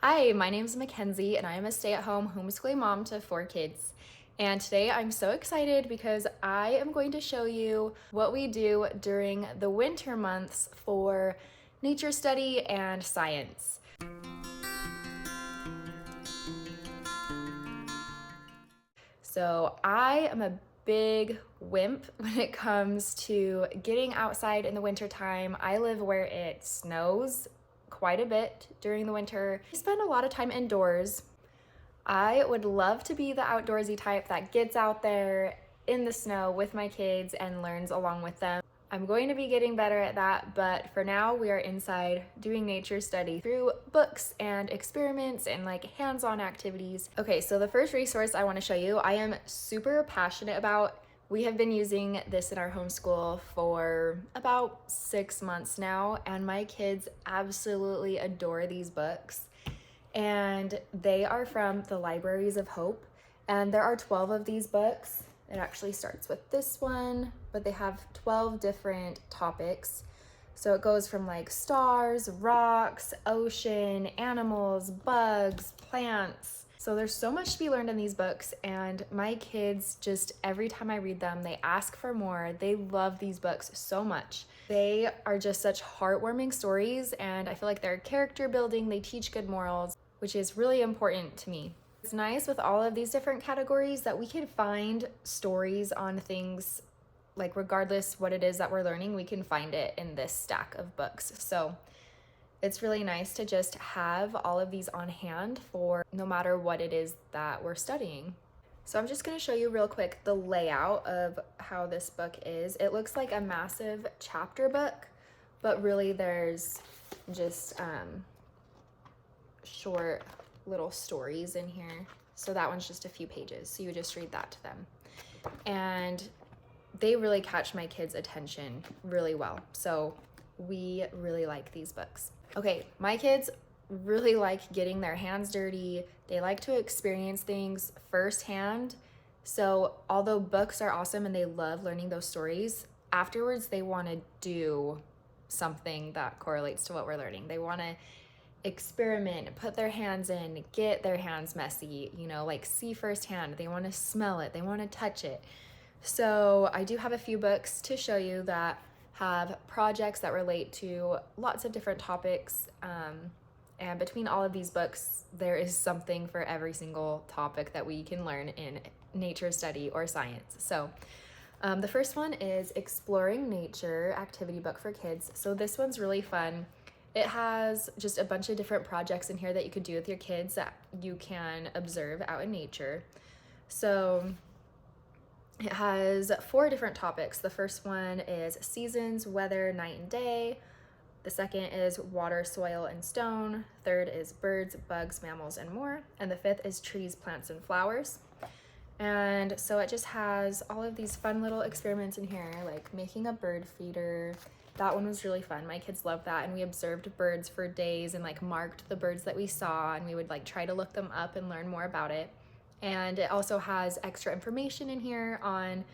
Hi, my name is Mackenzie and I am a stay-at-home homeschooling mom to 4 kids. And today I'm so excited because I am going to show you what we do during the winter months for nature study and science. So I am a big wimp when it comes to getting outside in the wintertime. I live where it snows quite a bit during the winter. I spend a lot of time indoors. I would love to be the outdoorsy type that gets out there in the snow with my kids and learns along with them. I'm going to be getting better at that, but for now we are inside doing nature study through books and experiments and like hands-on activities. Okay, so the first resource I want to show you, I am super passionate about. We have been using this in our homeschool for about 6 months now, and my kids absolutely adore these books. And they are from the Libraries of Hope, and there are 12 of these books. It actually starts with this one, but they have 12 different topics. So it goes from like stars, rocks, ocean, animals, bugs, plants. So there's so much to be learned in these books, and my kids just, every time I read them, they ask for more. They love these books so much. They are just such heartwarming stories, and I feel like they're character building. They teach good morals, which is really important to me. It's nice with all of these different categories that we can find stories on things, like regardless what it is that we're learning, we can find it in this stack of books. So it's really nice to just have all of these on hand for no matter what it is that we're studying. So I'm just going to show you real quick the layout of how this book is. It looks like a massive chapter book, but really there's just short little stories in here. So that one's just a few pages. So you would just read that to them. And they really catch my kids' attention really well. So we really like these books. Okay, my kids really like getting their hands dirty. They like to experience things firsthand. So although books are awesome and they love learning those stories, afterwards they want to do something that correlates to what we're learning. They want to experiment, put their hands in, get their hands messy, like see firsthand. They want to smell it, they want to touch it. So I do have a few books to show you that have projects that relate to lots of different topics. And between all of these books, there is something for every single topic that we can learn in nature study or science. So the first one is Exploring Nature activity book for kids. So this one's really fun. It has just a bunch of different projects in here that you could do with your kids that you can observe out in nature. So it has 4 different topics. The first one is seasons, weather, night and day. The second is water, soil, and stone. Third is birds, bugs, mammals, and more. And the fifth is trees, plants, and flowers. And so it just has all of these fun little experiments in here, like making a bird feeder. That one was really fun. My kids loved that, and we observed birds for days and like marked the birds that we saw, and we would like try to look them up and learn more about it. And it also has extra information in here on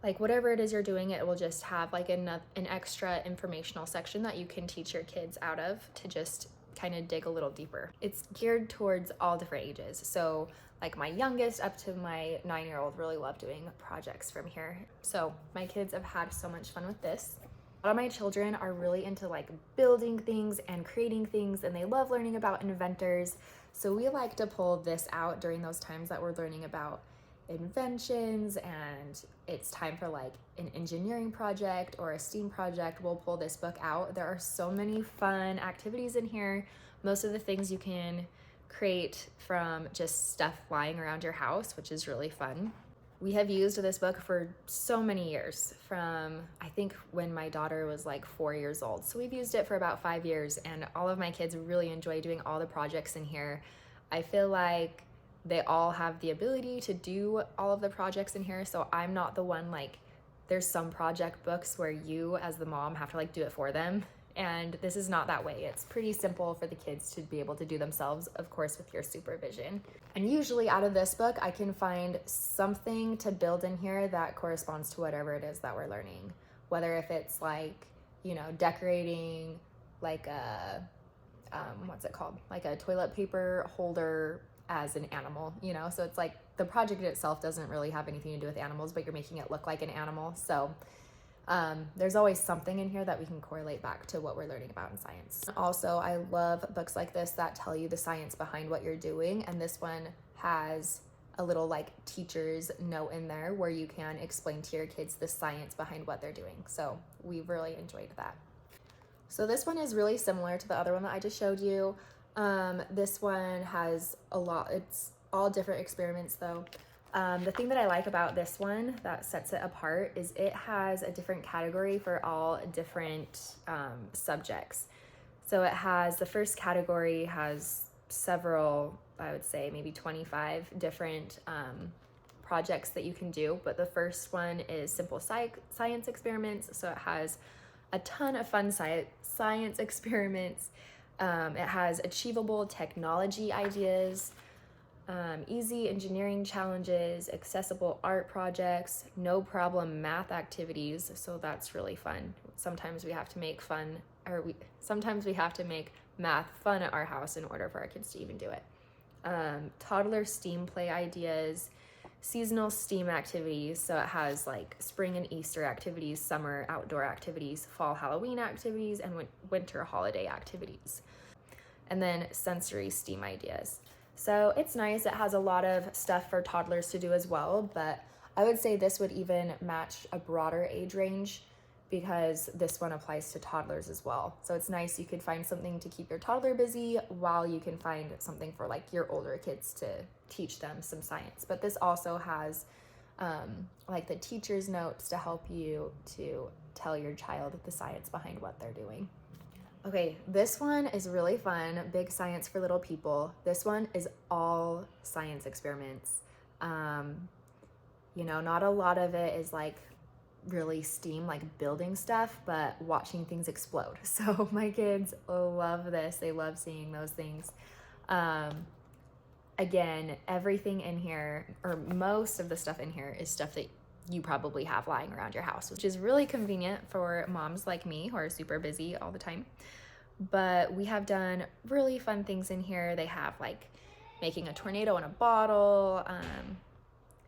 like whatever it is you're doing. It will just have like an extra informational section that you can teach your kids out of to just kind of dig a little deeper. It's geared towards all different ages. So like my youngest up to my 9-year-old really love doing projects from here. So my kids have had so much fun with this. A lot of my children are really into like building things and creating things, and they love learning about inventors. So we like to pull this out during those times that we're learning about inventions, and it's time for like an engineering project or a STEAM project. We'll pull this book out. There are so many fun activities in here. Most of the things you can create from just stuff lying around your house, which is really fun. We have used this book for so many years, from I think when my daughter was like 4 years old. So we've used it for about 5 years, and all of my kids really enjoy doing all the projects in here. I feel like they all have the ability to do all of the projects in here, so I'm not the one, like there's some project books where you as the mom have to like do it for them, and this is not that way. It's pretty simple for the kids to be able to do themselves, of course with your supervision. And usually out of this book I can find something to build in here that corresponds to whatever it is that we're learning, whether if it's like decorating like a what's it called? Like a toilet paper holder as an animal, you know? So it's like the project itself doesn't really have anything to do with animals, but you're making it look like an animal. So there's always something in here that we can correlate back to what we're learning about in science. Also, I love books like this that tell you the science behind what you're doing. And this one has a little like teacher's note in there where you can explain to your kids the science behind what they're doing. So we really enjoyed that. So this one is really similar to the other one that I just showed you. This one has a lot, it's all different experiments though. The thing that I like about this one that sets it apart is it has a different category for all different subjects. So it has, the first category has several, I would say maybe 25 different projects that you can do. But the first one is simple science experiments. So it has a ton of fun science experiments. It has achievable technology ideas, easy engineering challenges, accessible art projects, no problem math activities. So that's really fun. Sometimes we have to make sometimes we have to make math fun at our house in order for our kids to even do it. Toddler STEAM play ideas, seasonal STEAM activities. So it has like spring and Easter activities, summer outdoor activities, fall Halloween activities, and winter holiday activities. And then sensory STEAM ideas. So it's nice. It has a lot of stuff for toddlers to do as well, but I would say this would even match a broader age range because this one applies to toddlers as well. So it's nice. You could find something to keep your toddler busy while you can find something for like your older kids to teach them some science. But this also has like the teacher's notes to help you to tell your child the science behind what they're doing. Okay, this one is really fun. Big Science for Little People. This one is all science experiments. You know, not a lot of it is like really STEAM, like building stuff, but watching things explode. So my kids love this. They love seeing those things. Again, everything in here, or most of the stuff in here, is stuff that you probably have lying around your house, which is really convenient for moms like me who are super busy all the time. But we have done really fun things in here. They have like making a tornado in a bottle,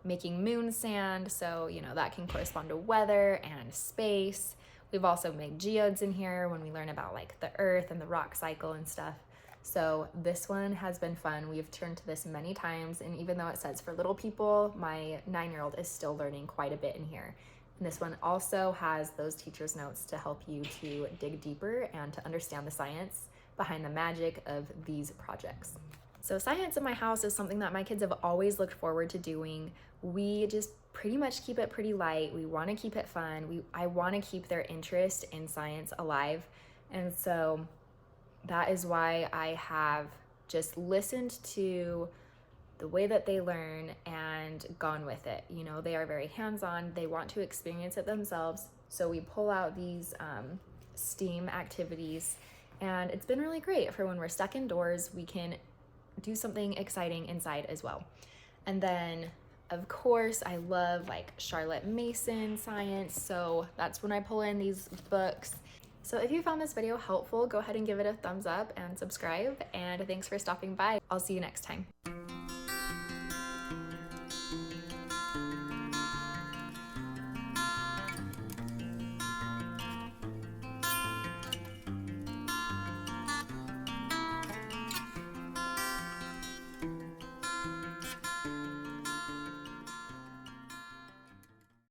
making moon sand, so you know that can correspond to weather and space. We've also made geodes in here when we learn about like the earth and the rock cycle and stuff. So this one has been fun. We've turned to this many times, and even though it says for little people, my 9-year-old is still learning quite a bit in here. And this one also has those teacher's notes to help you to dig deeper and to understand the science behind the magic of these projects. So science in my house is something that my kids have always looked forward to doing. We just pretty much keep it pretty light. We want to keep it fun. I want to keep their interest in science alive. And so that is why I have just listened to the way that they learn and gone with it. You know, they are very hands-on. They want to experience it themselves. So we pull out these STEAM activities, and it's been really great for when we're stuck indoors. We can do something exciting inside as well. And then of course I love like Charlotte Mason science, so that's when I pull in these books. So if you found this video helpful, go ahead and give it a thumbs up and subscribe, and thanks for stopping by. I'll see you next time.